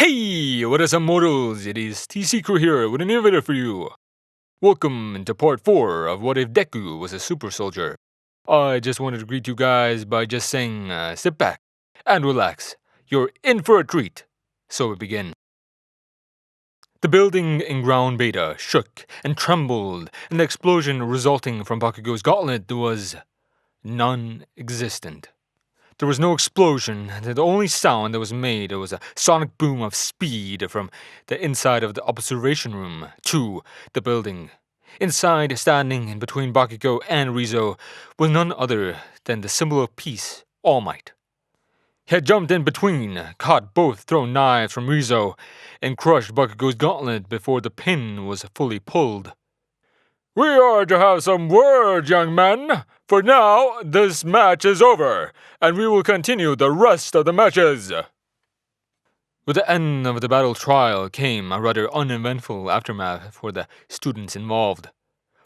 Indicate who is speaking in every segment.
Speaker 1: Hey, what is up, mortals? It is TCCrew here with an innovator for you. Welcome to part 4 of What If Deku Was a Super Soldier. I just wanted to greet you guys by just saying, sit back and relax. You're in for a treat. So we begin. The building in ground beta shook and trembled, and the explosion resulting from Bakugo's gauntlet was non-existent. There was no explosion. The only sound that was made was a sonic boom of speed from the inside of the observation room to the building. Inside, standing in between Bakugo and Rizo, was none other than the symbol of peace, All Might. He had jumped in between, caught both thrown knives from Rizo, and crushed Bakugo's gauntlet before the pin was fully pulled. "We are to have some words, young men. For now, this match is over, and we will continue the rest of the matches." With the end of the battle trial came a rather uneventful aftermath for the students involved.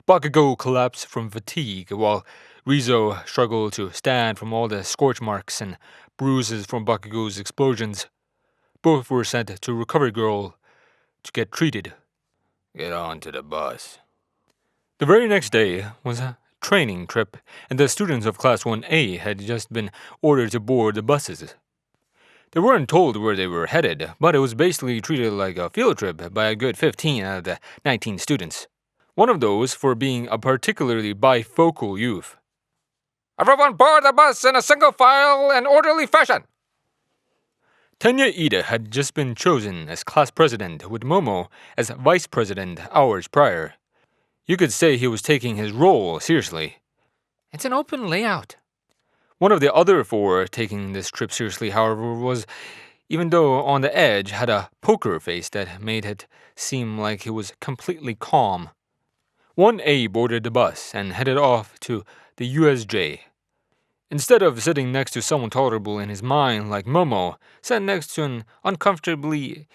Speaker 1: Bakugo collapsed from fatigue, while Rizo struggled to stand from all the scorch marks and bruises from Bakugo's explosions. Both were sent to Recovery Girl to get treated. "Get on to the bus." The very next day was a training trip, and the students of Class 1A had just been ordered to board the buses. They weren't told where they were headed, but it was basically treated like a field trip by a good 15 out of the 19 students. One of those for being a particularly bifocal youth. "Everyone board the bus in a single file and orderly fashion." Tenya Ida had just been chosen as class president, with Momo as vice president hours prior. You could say he was taking his role seriously. "It's an open layout." One of the other four taking this trip seriously, however, was, even though on the edge, had a poker face that made it seem like he was completely calm. 1A boarded the bus and headed off to the USJ. Instead of sitting next to someone tolerable in his mind like Momo, sat next to an uncomfortably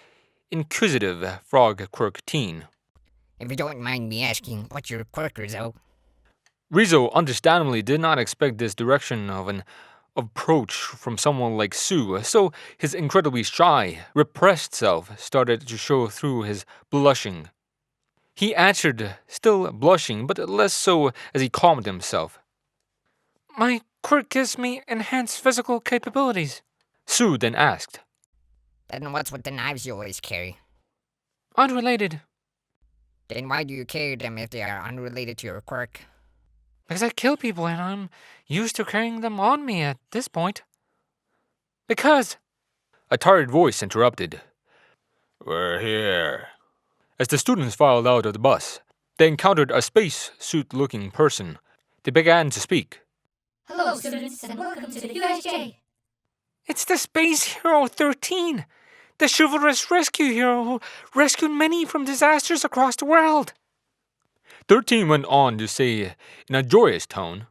Speaker 1: inquisitive frog quirk teen.
Speaker 2: "If you don't mind me asking, what's your quirk, Rizzo?"
Speaker 1: Rizo understandably did not expect this direction of an approach from someone like Sue, so his incredibly shy, repressed self started to show through his blushing. He answered, still blushing, but less so as he calmed himself. "My quirk gives me enhanced physical capabilities." Sue then asked,
Speaker 2: "Then what's with the knives you always carry?"
Speaker 1: "Unrelated."
Speaker 2: "Then why do you carry them if they are unrelated to your quirk?"
Speaker 1: "Because I kill people and I'm used to carrying them on me at this point." "Because..." A tired voice interrupted. "We're here." As the students filed out of the bus, they encountered a spacesuit-looking person. They began to speak.
Speaker 3: "Hello, students, and welcome to the USJ.
Speaker 1: "It's the Space Hero 13, the chivalrous rescue hero who rescued many from disasters across the world." 13 went on to say in a joyous tone.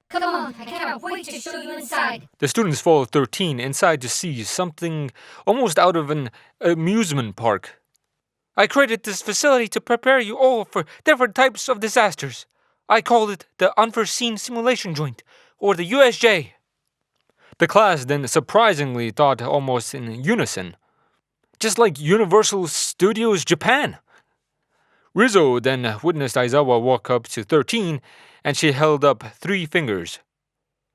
Speaker 3: Come on, I cannot wait to show you inside."
Speaker 1: The students followed 13 inside to see something almost out of an amusement park. "I created this facility to prepare you all for different types of disasters. I called it the Unforeseen Simulation Joint, or the USJ. The class then surprisingly thought almost in unison. Just like Universal Studios Japan. Rizzo then witnessed Aizawa walk up to 13, and she held up 3 fingers.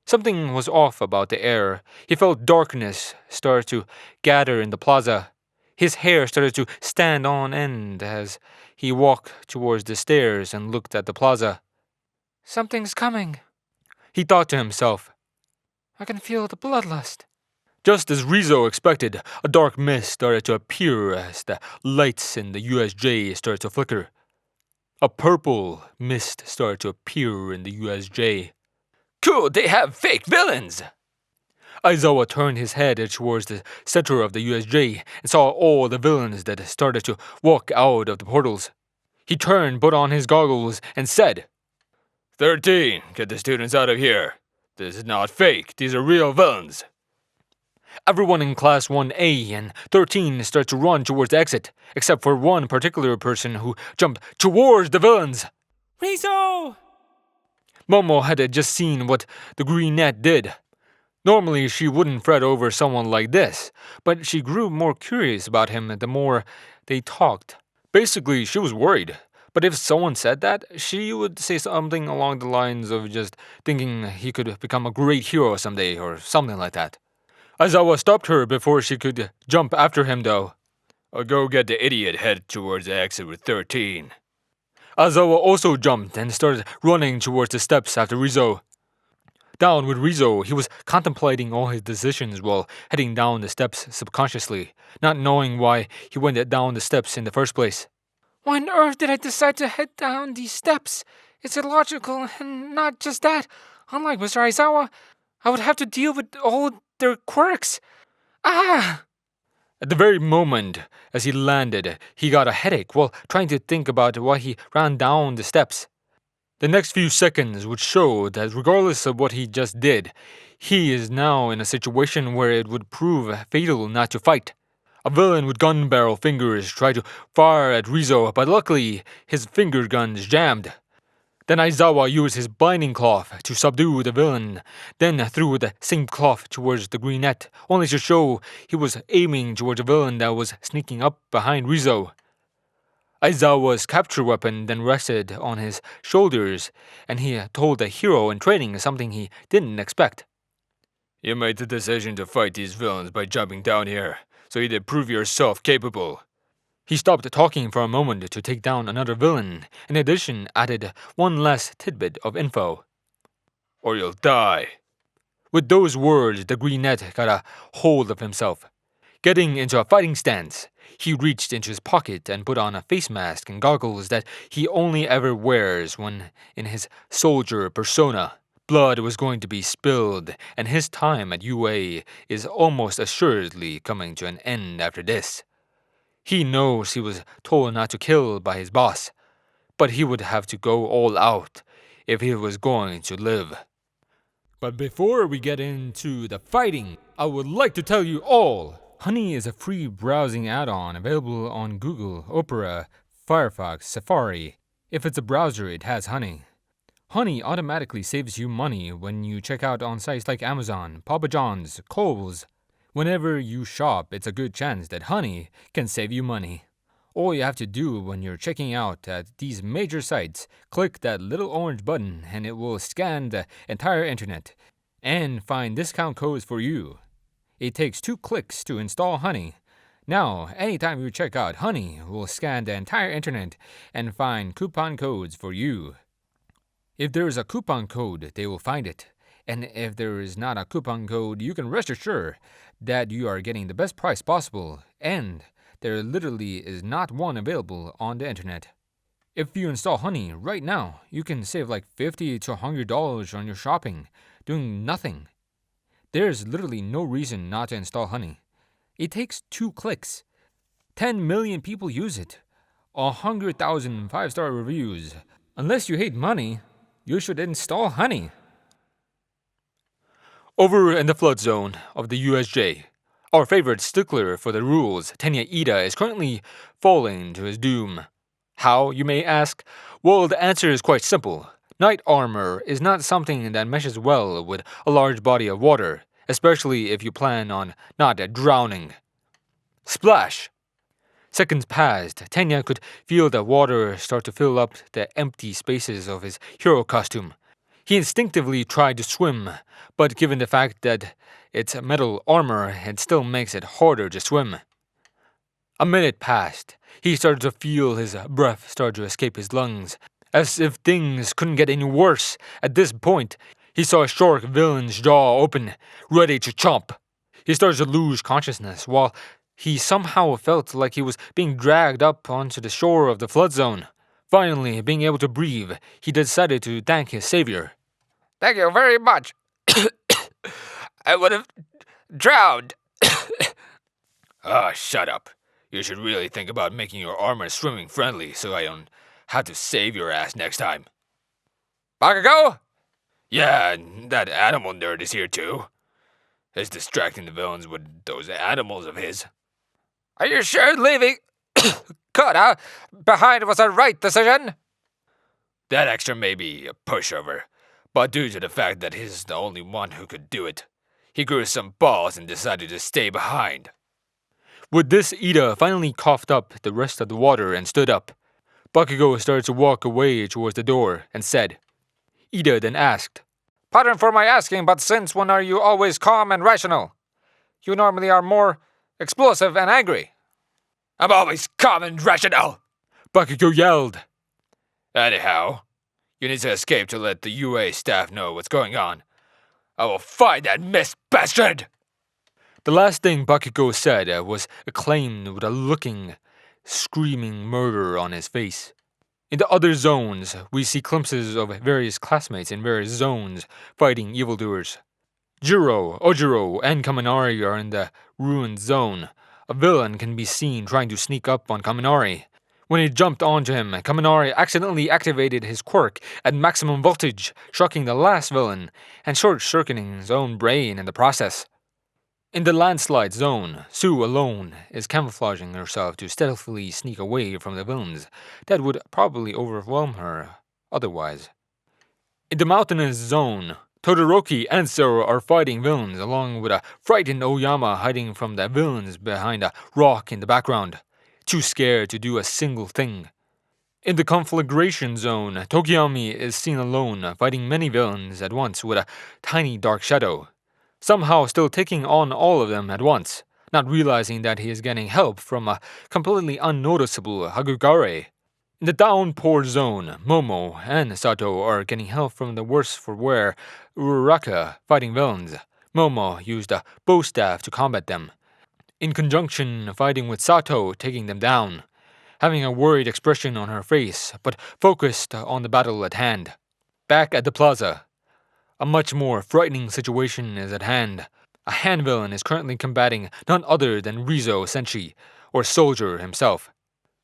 Speaker 1: Something was off about the air. He felt darkness start to gather in the plaza. His hair started to stand on end as he walked towards the stairs and looked at the plaza. "Something's coming," he thought to himself. "I can feel the bloodlust." Just as Rizo expected, a dark mist started to appear as the lights in the USJ started to flicker. A purple mist started to appear in the USJ. "Cool, they have fake villains!" Aizawa turned his head towards the center of the USJ and saw all the villains that started to walk out of the portals. He turned, put on his goggles, and said, 13, get the students out of here. This is not fake, these are real villains." Everyone in Class 1A and 13 started to run towards the exit, except for one particular person who jumped towards the villains. "Rizo!" Momo had just seen what the green net did. Normally, she wouldn't fret over someone like this, but she grew more curious about him the more they talked. Basically, she was worried. But if someone said that, she would say something along the lines of just thinking he could become a great hero someday or something like that. Aizawa stopped her before she could jump after him, though. I'll go get the idiot headed towards the exit with 13. Aizawa also jumped and started running towards the steps after Rizzo. Down with Rizzo, he was contemplating all his decisions while heading down the steps subconsciously, not knowing why he went down the steps in the first place.
Speaker 4: Why on earth did I decide to head down these steps? It's illogical, and not just that. Unlike Mr. Aizawa, I would have to deal with all their quirks. Ah!
Speaker 1: At the very moment as he landed, he got a headache while trying to think about why he ran down the steps. The next few seconds would show that regardless of what he just did, he is now in a situation where it would prove fatal not to fight. A villain with gun barrel fingers tried to fire at Rizzo, but luckily his finger guns jammed. Then Aizawa used his binding cloth to subdue the villain, then threw the same cloth towards the greenette, only to show he was aiming towards a villain that was sneaking up behind Rizzo. Aizawa's capture weapon then rested on his shoulders, and he told the hero in training something he didn't expect. You made the decision to fight these villains by jumping down here, so you did prove yourself capable. He stopped talking for a moment to take down another villain, in addition added one last tidbit of info. Or you'll die. With those words, the greenette got a hold of himself. Getting into a fighting stance, he reached into his pocket and put on a face mask and goggles that he only ever wears when in his soldier persona. Blood was going to be spilled, and his time at UA is almost assuredly coming to an end after this. He knows he was told not to kill by his boss, but he would have to go all out if he was going to live. But before we get into the fighting, I would like to tell you all, Honey is a free browsing add-on available on Google, Opera, Firefox, Safari. If it's a browser, it has Honey. Honey automatically saves you money when you check out on sites like Amazon, Papa John's, Kohl's. Whenever you shop, it's a good chance that Honey can save you money. All you have to do when you're checking out at these major sites, click that little orange button and it will scan the entire internet and find discount codes for you. It takes 2 clicks to install Honey. Now, anytime you check out Honey, will scan the entire internet and find coupon codes for you. If there is a coupon code, they will find it. And if there is not a coupon code, you can rest assured that you are getting the best price possible, and there literally is not one available on the internet. If you install Honey right now, you can save like $50 to $100 on your shopping, doing nothing. There's literally no reason not to install Honey. It takes 2 clicks. 10 million people use it. 100,000 5-star reviews. Unless you hate money, you should install Honey. Over in the flood zone of the USJ, our favorite stickler for the rules, Tenya Ida, is currently falling to his doom. How, you may ask? Well, the answer is quite simple. Knight armor is not something that meshes well with a large body of water, especially if you plan on not drowning. Splash! Seconds passed. Tenya could feel the water start to fill up the empty spaces of his hero costume. He instinctively tried to swim, but given the fact that it's metal armor, it still makes it harder to swim. A minute passed. He started to feel his breath start to escape his lungs, as if things couldn't get any worse. At this point, he saw a shark villain's jaw open, ready to chomp. He started to lose consciousness, while he somehow felt like he was being dragged up onto the shore of the flood zone. Finally, being able to breathe, he decided to thank his savior.
Speaker 4: Thank you very much. I would have drowned.
Speaker 1: Shut up. You should really think about making your armor swimming friendly so I don't have to save your ass next time.
Speaker 4: Bakugo?
Speaker 1: Yeah, that animal nerd is here too. He's distracting the villains with those animals of his.
Speaker 4: Are you sure leaving Kona behind was the right decision?
Speaker 1: That extra may be a pushover, but due to the fact that he's the only one who could do it, He grew some balls and decided to stay behind. With this, Ida finally coughed up the rest of the water and stood up. Bakugo started to walk away towards the door and said. Ida then asked,
Speaker 4: Pardon for my asking, but since when are you always calm and rational? You normally are more explosive and angry.
Speaker 1: I'm always calm and rational, Bakugo yelled. Anyhow, you need to escape to let the UA staff know what's going on. I will find that mist bastard! The last thing Bakugo said was acclaimed with a looking, screaming murder on his face. In the other zones, we see glimpses of various classmates in various zones fighting evildoers. Jiro, Ojiro, and Kaminari are in the ruined zone. A villain can be seen trying to sneak up on Kaminari. When he jumped onto him, Kaminari accidentally activated his quirk at maximum voltage, shocking the last villain and short-circuiting his own brain in the process. In the landslide zone, Sue alone is camouflaging herself to stealthily sneak away from the villains that would probably overwhelm her otherwise. In the mountainous zone, Todoroki and Zoro are fighting villains along with a frightened Oyama hiding from the villains behind a rock in the background, too scared to do a single thing. In the conflagration zone, Tokiyami is seen alone fighting many villains at once with a tiny dark shadow, somehow still taking on all of them at once, not realizing that he is getting help from a completely unnoticeable Hagugare. In the downpour zone, Momo and Sato are getting help from the worse-for-wear Uraraka fighting villains. Momo used a bow staff to combat them, in conjunction fighting with Sato taking them down, having a worried expression on her face, but focused on the battle at hand. Back at the plaza, a much more frightening situation is at hand. A hand villain is currently combating none other than Rizo Senshi, or Soldier himself.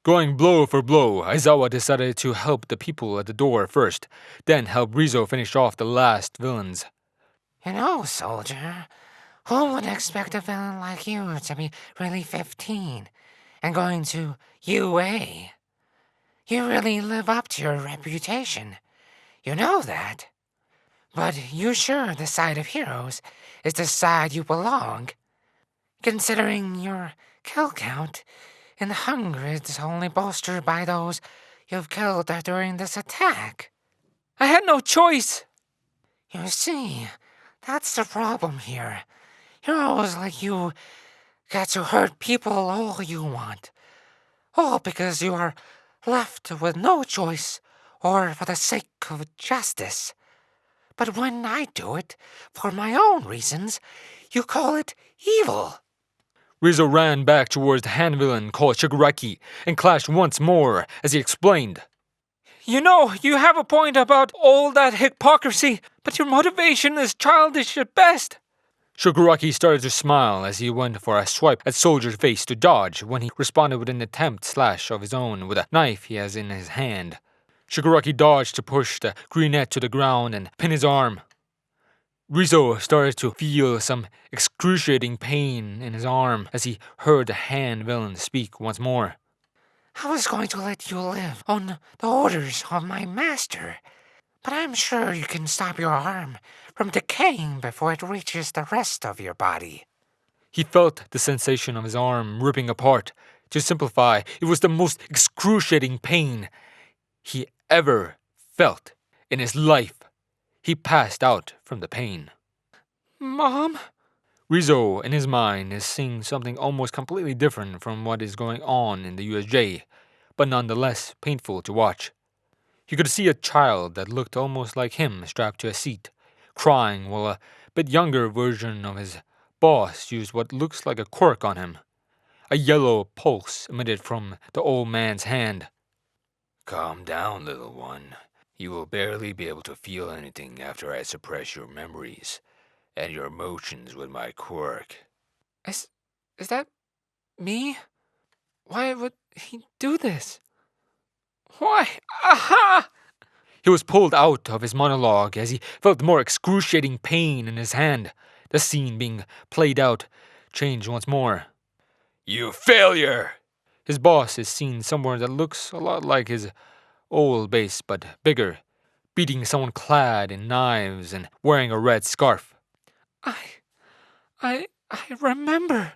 Speaker 1: Going blow for blow, Aizawa decided to help the people at the door first, then help Rizo finish off the last villains.
Speaker 2: You know, soldier, who would expect a villain like you to be really 15 and going to UA? You really live up to your reputation. You know that. But you sure the side of heroes is the side you belong? Considering your kill count in the hundreds only bolstered by those you've killed during this attack.
Speaker 4: I had no choice.
Speaker 2: You see, that's the problem here. Heroes like you get to hurt people all you want. All because you are left with no choice or for the sake of justice. But when I do it for my own reasons, you call it evil.
Speaker 1: Rizzo ran back towards the hand villain called Shigaraki and clashed once more as he explained.
Speaker 4: You know, you have a point about all that hypocrisy, but your motivation is childish at best.
Speaker 1: Shigaraki started to smile as he went for a swipe at Soldier's face to dodge when he responded with an attempt slash of his own with a knife he has in his hand. Shigaraki dodged to push the greenette to the ground and pin his arm. Rizzo started to feel some excruciating pain in his arm as he heard the hand villain speak once more.
Speaker 2: I was going to let you live on the orders of my master, but I'm sure you can stop your arm from decaying before it reaches the rest of your body.
Speaker 1: He felt the sensation of his arm ripping apart. To simplify, it was the most excruciating pain he ever felt in his life. He passed out from the pain.
Speaker 4: Mom?
Speaker 1: Rizzo, in his mind, is seeing something almost completely different from what is going on in the USJ, but nonetheless painful to watch. He could see a child that looked almost like him strapped to a seat, crying while a bit younger version of his boss used what looks like a quirk on him. A yellow pulse emitted from the old man's hand. Calm down, little one. You will barely be able to feel anything after I suppress your memories and your emotions with my quirk.
Speaker 4: Is that me? Why would he do this? Why? Aha!
Speaker 1: He was pulled out of his monologue as he felt more excruciating pain in his hand. The scene being played out changed once more. You failure! His boss is seen somewhere that looks a lot like his old base but bigger, beating someone clad in knives and wearing a red scarf.
Speaker 4: I remember.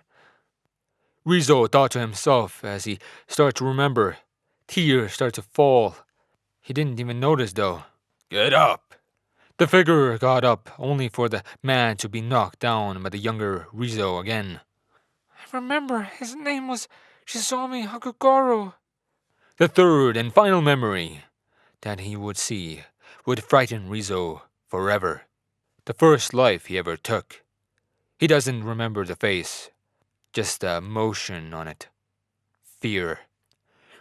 Speaker 1: Rizzo thought to himself as he started to remember. Tears started to fall. He didn't even notice though. Get up! The figure got up, only for the man to be knocked down by the younger Rizzo again.
Speaker 4: I remember his name was Shizomi Hakugoro.
Speaker 1: The third and final memory that he would see would frighten Rizzo forever. The first life he ever took. He doesn't remember the face, just the emotion on it. Fear.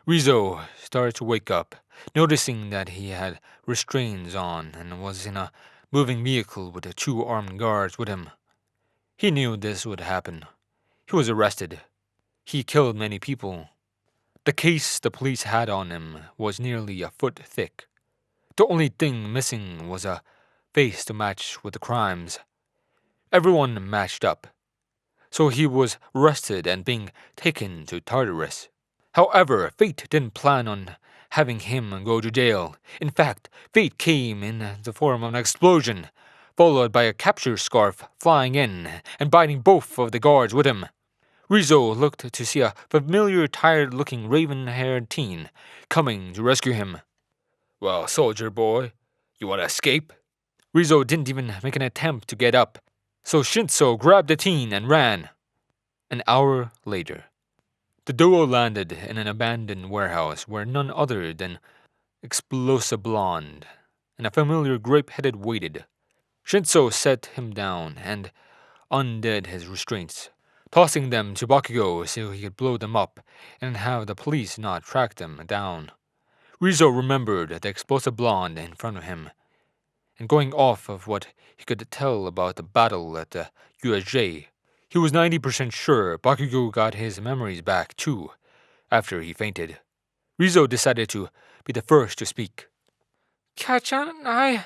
Speaker 1: Rizzo started to wake up, noticing that he had restraints on and was in a moving vehicle with the 2 armed guards with him. He knew this would happen. He was arrested. He killed many people. The case the police had on him was nearly a foot thick. The only thing missing was a face to match with the crimes. Everyone matched up. So he was arrested and being taken to Tartarus. However, fate didn't plan on having him go to jail. In fact, fate came in the form of an explosion, followed by a capture scarf flying in and biting both of the guards with him. Rizzo looked to see a familiar, tired-looking, raven-haired teen coming to rescue him. Well, soldier boy, you want to escape? Rizzo didn't even make an attempt to get up, so Shinso grabbed the teen and ran. An hour later, the duo landed in an abandoned warehouse where none other than Explosive Blonde and a familiar grape-headed waited. Shinso set him down and undid his restraints, tossing them to Bakugo so he could blow them up and have the police not track them down. Rizzo remembered the Explosive Blonde in front of him, and going off of what he could tell about the battle at the USJ, he was 90% sure Bakugo got his memories back too, after he fainted. Rizzo decided to be the first to speak.
Speaker 4: Kachan,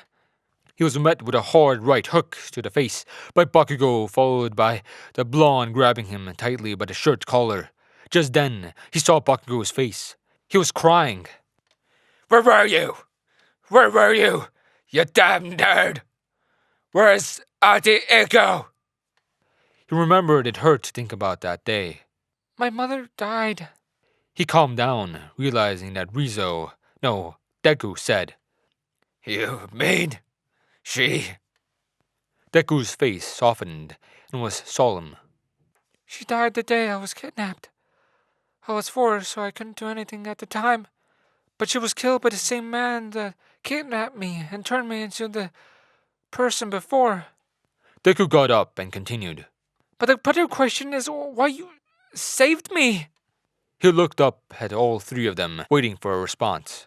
Speaker 1: He was met with a hard right hook to the face by Bakugo, followed by the blonde grabbing him tightly by the shirt collar. Just then, he saw Bakugo's face. He was crying. Where were you? Where were you? You damn nerd! Where's Auntie Eiko? He remembered it hurt to think about that day.
Speaker 4: my mother died.
Speaker 1: He calmed down, realizing that Deku said, You mean she? Deku's face softened and was solemn.
Speaker 4: She died the day I was kidnapped. I was 4, so I couldn't do anything at the time. But she was killed by the same man that kidnapped me and turned me into the person before.
Speaker 1: Deku got up and continued.
Speaker 4: But the better question is why you saved me.
Speaker 1: He looked up at all 3 of them, waiting for a response.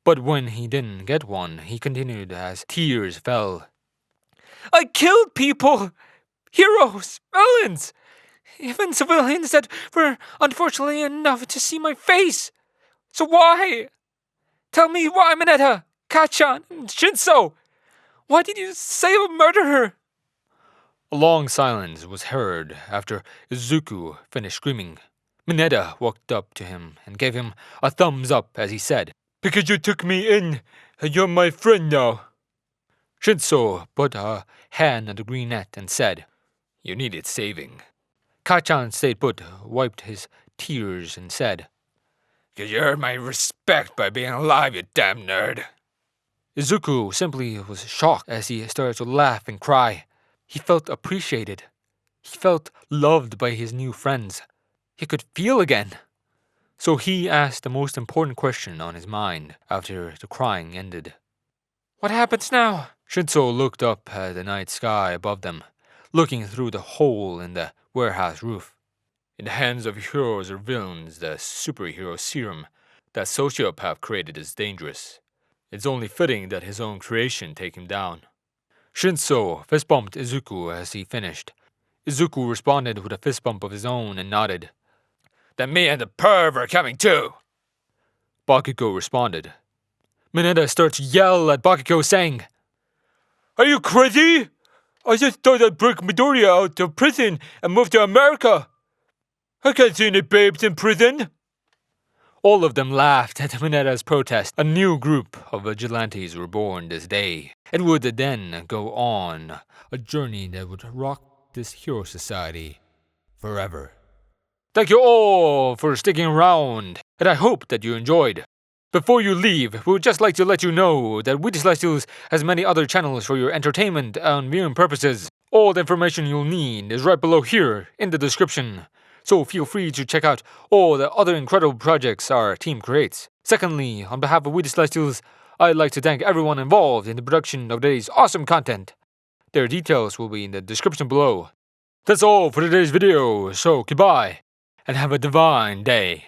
Speaker 1: But when he didn't get one, he continued as tears fell.
Speaker 4: I killed people! Heroes! Villains! Even civilians that were unfortunately enough to see my face! So why? Tell me why, Mineta, Kachan, and Shinso! Why did you say I would murder her?
Speaker 1: A long silence was heard after Izuku finished screaming. Mineta walked up to him and gave him a thumbs up as he said, Because you took me in, and you're my friend now. Shinso put a hand on the green net and said, You needed saving. Kachan stayed put, wiped his tears and said, You earned my respect by being alive, you damn nerd. Izuku simply was shocked as he started to laugh and cry. He felt appreciated. He felt loved by his new friends. He could feel again. So he asked the most important question on his mind after the crying ended.
Speaker 4: What happens now?
Speaker 1: Shinso looked up at the night sky above them, looking through the hole in the warehouse roof. In the hands of heroes or villains, the superhero serum that sociopath created is dangerous. It's only fitting that his own creation take him down. Shinso fist-bumped Izuku as he finished. Izuku responded with a fist bump of his own and nodded. Then me and the perv are coming too. Bakugo responded. Mineta started to yell at Bakugo saying, Are you crazy? I just thought I'd break Midoriya out of prison and move to America. I can't see any babes in prison. All of them laughed at Mineta's protest. A new group of vigilantes were born this day and would then go on a journey that would rock this hero society forever. Thank you all for sticking around, and I hope that you enjoyed. Before you leave, we would just like to let you know that We the Celestials has many other channels for your entertainment and viewing purposes. All the information you'll need is right below here in the description, so feel free to check out all the other incredible projects our team creates. Secondly, on behalf of We the Celestials, I'd like to thank everyone involved in the production of today's awesome content. Their details will be in the description below. That's all for today's video, so goodbye, and have a divine day.